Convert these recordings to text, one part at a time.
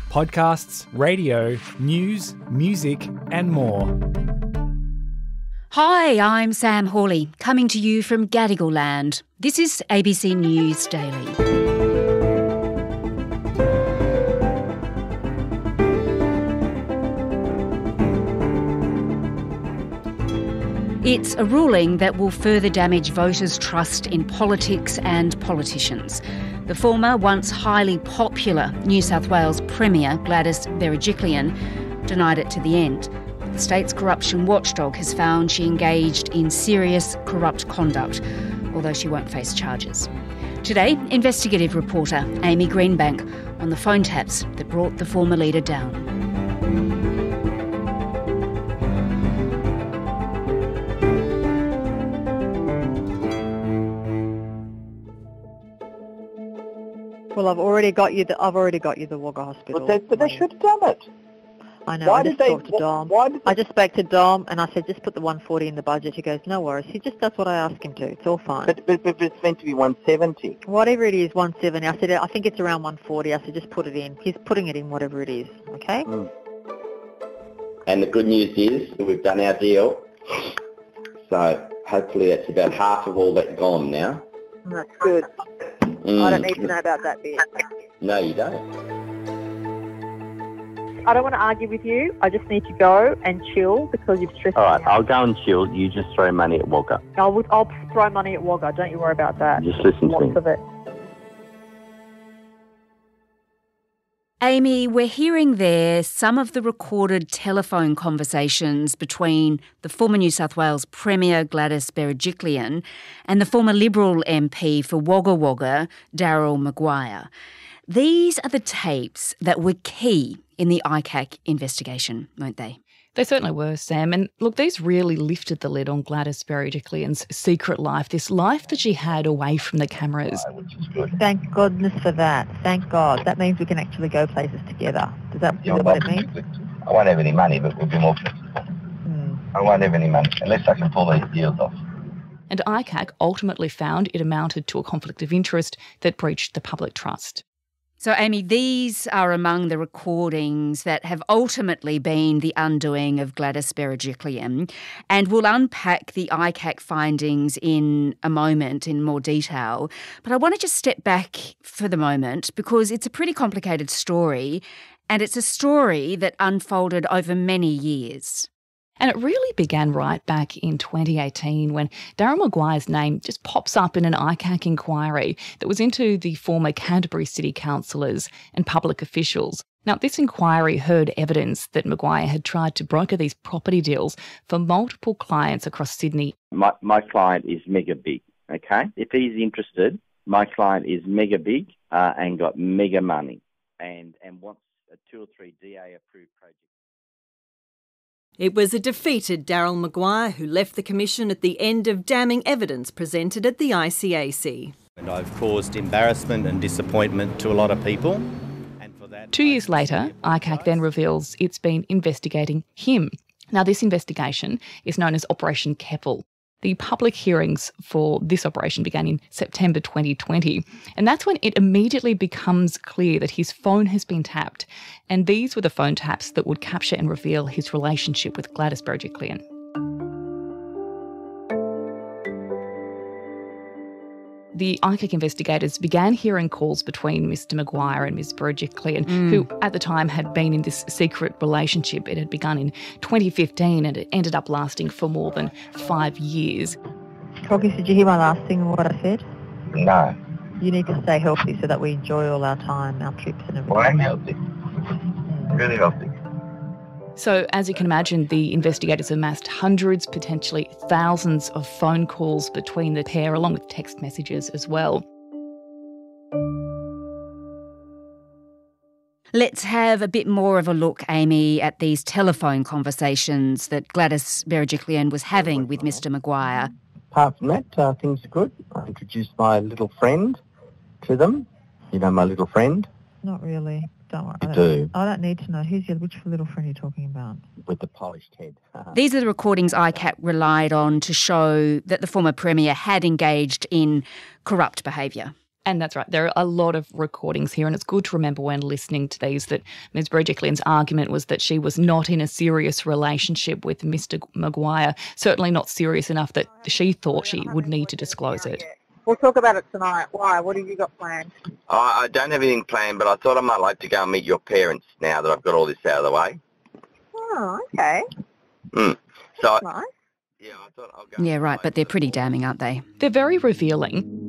Podcasts, radio, news, music and more. Hi, I'm Sam Hawley, coming to you from Gadigal Land. This is ABC News Daily. It's a ruling that will further damage voters' trust in politics and politicians. The former, once highly popular New South Wales Premier Gladys Berejiklian denied it to the end. The state's corruption watchdog has found she engaged in serious corrupt conduct, although she won't face charges. Today, investigative reporter Amy Greenbank on the phone taps that brought the former leader down. Well, I've already got you the Wagga Hospital. But they should have done it. I know. I just spoke to Dom. I just spoke to Dom and I said, just put the 140 in the budget. He goes, no worries. He just does what I ask him to. It's all fine. But it's meant to be 170. Whatever it is, 170. I said, I think it's around 140. I said, just put it in. He's putting it in, whatever it is. Okay? Mm. And the good news is that we've done our deal. So hopefully that's about half of all that gone now. That's good. I don't need to know about that bit. No, you don't. I don't want to argue with you. I just need to go and chill because you've stressed me out. All right, I'll go and chill. You just throw money at Wagga. I'll throw money at Wagga. Don't you worry about that. Just listen to me. Lots of it. Amy, we're hearing there some of the recorded telephone conversations between the former New South Wales Premier Gladys Berejiklian and the former Liberal MP for Wagga Wagga, Daryl Maguire. These are the tapes that were key in the ICAC investigation, weren't they? They certainly were, Sam. And look, these really lifted the lid on Gladys Berejiklian's secret life, this life that she had away from the cameras. Which is good. Thank goodness for that. Thank God. That means we can actually go places together. Is that what it means? I won't have any money, but we'll be more flexible. I won't have any money unless I can pull these deals off. And ICAC ultimately found it amounted to a conflict of interest that breached the public trust. So, Amy, these are among the recordings that have ultimately been the undoing of Gladys Berejiklian, and we'll unpack the ICAC findings in a moment in more detail. But I want to just step back for the moment because it's a pretty complicated story, and it's a story that unfolded over many years. And it really began right back in 2018 when Daryl Maguire's name just pops up in an ICAC inquiry that was into the former Canterbury City councillors and public officials. Now, this inquiry heard evidence that Maguire had tried to broker these property deals for multiple clients across Sydney. My client is mega big, okay? If he's interested, my client is mega big and got mega money and wants a 2 or 3 DA-approved projects. It was a defeated Daryl Maguire who left the Commission at the end of damning evidence presented at the ICAC. And I've caused embarrassment and disappointment to a lot of people. And for that, 2 years later, ICAC then reveals it's been investigating him. Now, this investigation is known as Operation Keppel. The public hearings for this operation began in September 2020, and that's when it immediately becomes clear that his phone has been tapped, and these were the phone taps that would capture and reveal his relationship with Gladys Berejiklian. The ICAC investigators began hearing calls between Mr Maguire and Ms Berejiklian, who at the time had been in this secret relationship. It had begun in 2015 and it ended up lasting for more than 5 years. Croggy, did you hear my last thing, what I said? No. You need to stay healthy so that we enjoy all our time, our trips and everything. Well, I'm healthy. Really healthy. So, as you can imagine, the investigators amassed hundreds, potentially thousands of phone calls between the pair, along with text messages as well. Let's have a bit more of a look, Amy, at these telephone conversations that Gladys Berejiklian was having with Mr Maguire. Apart from that, things are good. I introduced my little friend to them. You know my little friend? Not really. Don't worry. You do. I don't need to know. Which little friend are you talking about? With the polished head. These are the recordings ICAC relied on to show that the former Premier had engaged in corrupt behaviour. And that's right. There are a lot of recordings here, and it's good to remember when listening to these that Ms. Berejiklian's argument was that she was not in a serious relationship with Mr. Maguire, certainly not serious enough that she thought she would need to disclose it. We'll talk about it tonight. Why? What have you got planned? I don't have anything planned, but I thought I might like to go and meet your parents now that I've got all this out of the way. Oh, okay. So, that's nice. Yeah, I thought I'll go. Yeah, right, but they're pretty damning, aren't they? They're very revealing.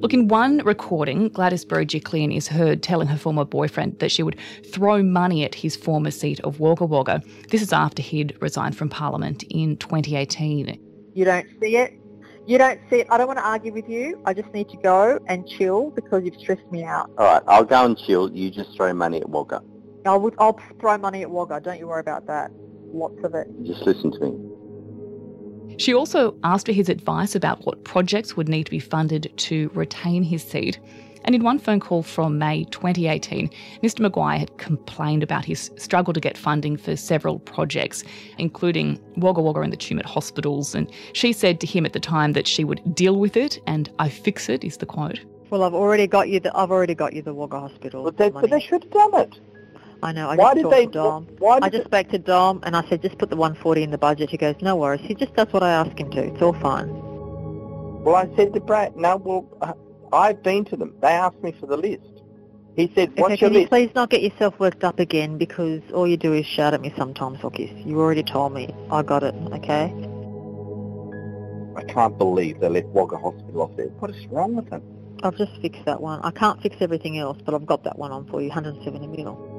Look, in one recording, Gladys Berejiklian is heard telling her former boyfriend that she would throw money at his former seat of Wagga Wagga. This is after he'd resigned from Parliament in 2018. You don't see it. You don't see it. I don't want to argue with you. I just need to go and chill because you've stressed me out. All right, I'll go and chill. You just throw money at Wagga. I'll throw money at Wagga. Don't you worry about that. Lots of it. Just listen to me. She also asked for his advice about what projects would need to be funded to retain his seat. And in one phone call from May 2018, Mr. Maguire had complained about his struggle to get funding for several projects, including Wagga Wagga and the Tumut hospitals. And she said to him at the time that she would deal with it, and I fix it, is the quote. Well, I've already got you the Wagga hospital. But they should have done it. I know. I Why just did talked they? to Dom. I just spoke to Dom and I said, just put the 140 in the budget. He goes, no worries. He just does what I ask him to. It's all fine. Well, I said to Brad, I've been to them. They asked me for the list. He said, what's your can you list? please not get yourself worked up again because all you do is shout at me sometimes, Hawkis. You already told me. I got it, okay? I can't believe they left Wagga Hospital off there. What is wrong with them? I'll just fix that one. I can't fix everything else, but I've got that one on for you, 170 mil.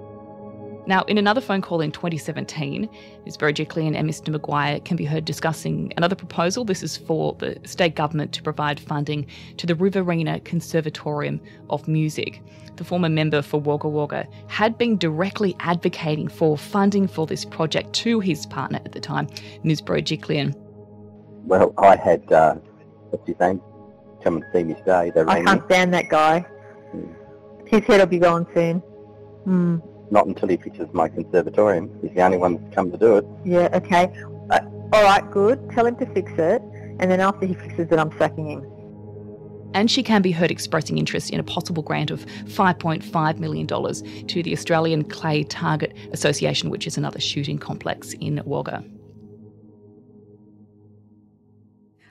Now, in another phone call in 2017, Ms. Berejiklian and Mr. Maguire can be heard discussing another proposal. This is for the state government to provide funding to the Riverina Conservatorium of Music. The former member for Wagga Wagga had been directly advocating for funding for this project to his partner at the time, Ms. Berejiklian. Well, I had, what's his name, come and see me today. I can't stand that guy. His head will be gone soon. Not until he fixes my conservatorium. He's the only one that's come to do it. Yeah, okay. All right, good. Tell him to fix it, and then after he fixes it, I'm sacking him. And she can be heard expressing interest in a possible grant of $5.5 million to the Australian Clay Target Association, which is another shooting complex in Wagga.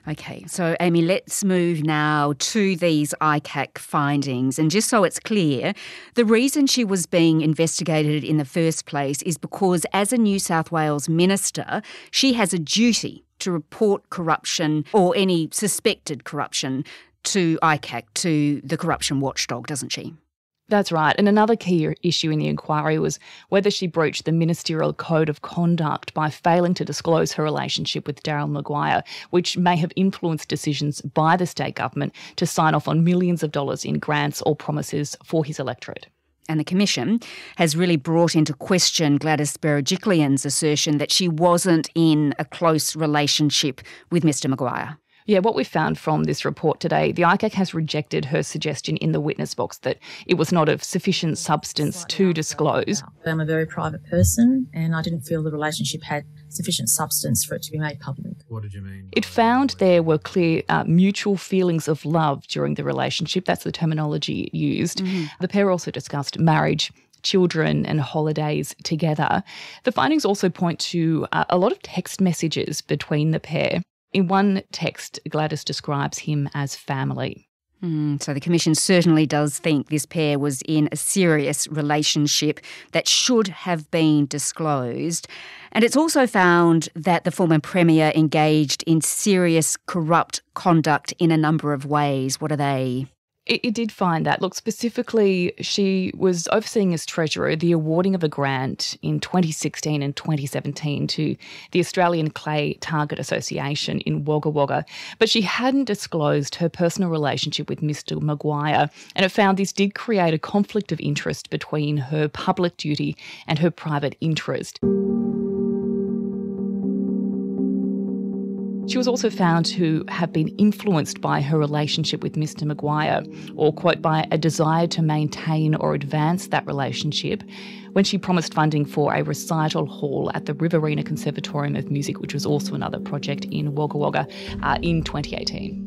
Okay, so Amy, let's move now to these ICAC findings. And just so it's clear, the reason she was being investigated in the first place is because as a New South Wales minister, she has a duty to report corruption or any suspected corruption to ICAC, to the corruption watchdog, doesn't she? That's right. And another key issue in the inquiry was whether she breached the ministerial code of conduct by failing to disclose her relationship with Daryl Maguire, which may have influenced decisions by the state government to sign off on millions of dollars in grants or promises for his electorate. And the Commission has really brought into question Gladys Berejiklian's assertion that she wasn't in a close relationship with Mr Maguire. Yeah, what we found from this report today, the ICAC has rejected her suggestion in the witness box that it was not of sufficient substance to disclose. I'm a very private person and I didn't feel the relationship had sufficient substance for it to be made public. What did you mean? It found there were clear mutual feelings of love during the relationship. That's the terminology used. Mm-hmm. The pair also discussed marriage, children and holidays together. The findings also point to a lot of text messages between the pair. In one text, Gladys describes him as family. So the Commission certainly does think this pair was in a serious relationship that should have been disclosed. And it's also found that the former Premier engaged in serious corrupt conduct in a number of ways. What are they? It did find that. Look, specifically, she was overseeing as Treasurer the awarding of a grant in 2016 and 2017 to the Australian Clay Target Association in Wagga Wagga, but she hadn't disclosed her personal relationship with Mr Maguire, and it found this did create a conflict of interest between her public duty and her private interest. She was also found to have been influenced by her relationship with Mr Maguire, or, quote, by a desire to maintain or advance that relationship, when she promised funding for a recital hall at the Riverina Conservatorium of Music, which was also another project in Wagga Wagga, in 2018.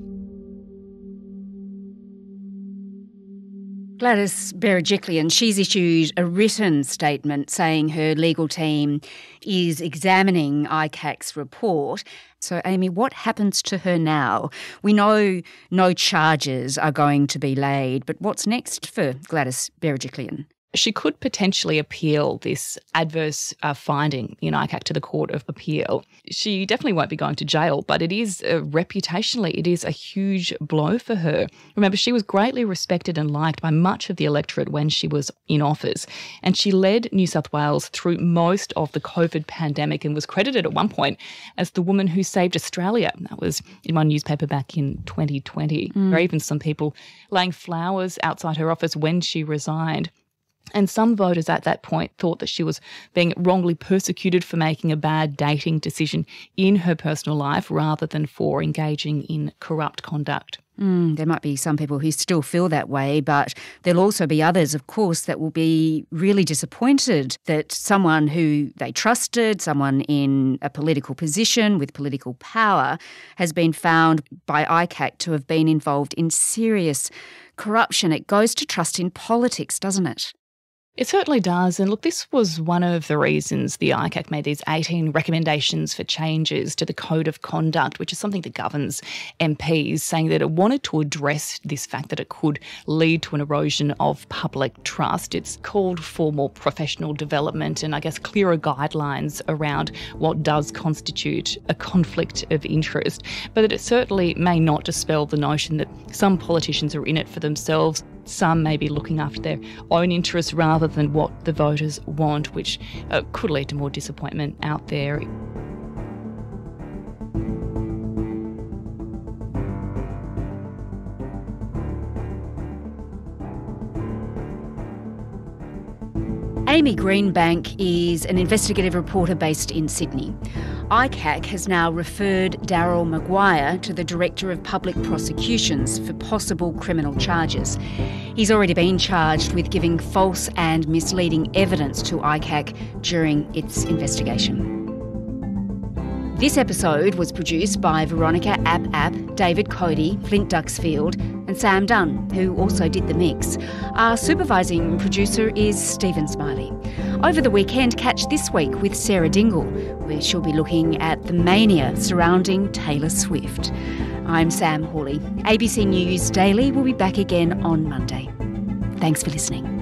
Gladys Berejiklian, she's issued a written statement saying her legal team is examining ICAC's report. So, Amy, what happens to her now? We know no charges are going to be laid, but what's next for Gladys Berejiklian? She could potentially appeal this adverse finding in ICAC to the Court of Appeal. She definitely won't be going to jail, but it is reputationally, it is a huge blow for her. Remember, she was greatly respected and liked by much of the electorate when she was in office, and she led New South Wales through most of the COVID pandemic and was credited at one point as the woman who saved Australia. That was in my newspaper back in 2020. There are even some people laying flowers outside her office when she resigned. And some voters at that point thought that she was being wrongly persecuted for making a bad dating decision in her personal life rather than for engaging in corrupt conduct. There might be some people who still feel that way, but there'll also be others, of course, that will be really disappointed that someone who they trusted, someone in a political position with political power, has been found by ICAC to have been involved in serious corruption. It goes to trust in politics, doesn't it? It certainly does. And look, this was one of the reasons the ICAC made these 18 recommendations for changes to the Code of Conduct, which is something that governs MPs, saying that it wanted to address this fact that it could lead to an erosion of public trust. It's called for more professional development and, I guess, clearer guidelines around what does constitute a conflict of interest. But it certainly may not dispel the notion that some politicians are in it for themselves. Some may be looking after their own interests rather than what the voters want, which could lead to more disappointment out there. Amy Greenbank is an investigative reporter based in Sydney. ICAC has now referred Daryl Maguire to the Director of Public Prosecutions for possible criminal charges. He's already been charged with giving false and misleading evidence to ICAC during its investigation. This episode was produced by Veronica App, David Cody, Flint Duxfield and Sam Dunn, who also did the mix. Our supervising producer is Stephen Smiley. Over the weekend, catch This Week with Sarah Dingle, where she'll be looking at the mania surrounding Taylor Swift. I'm Sam Hawley. ABC News Daily will be back again on Monday. Thanks for listening.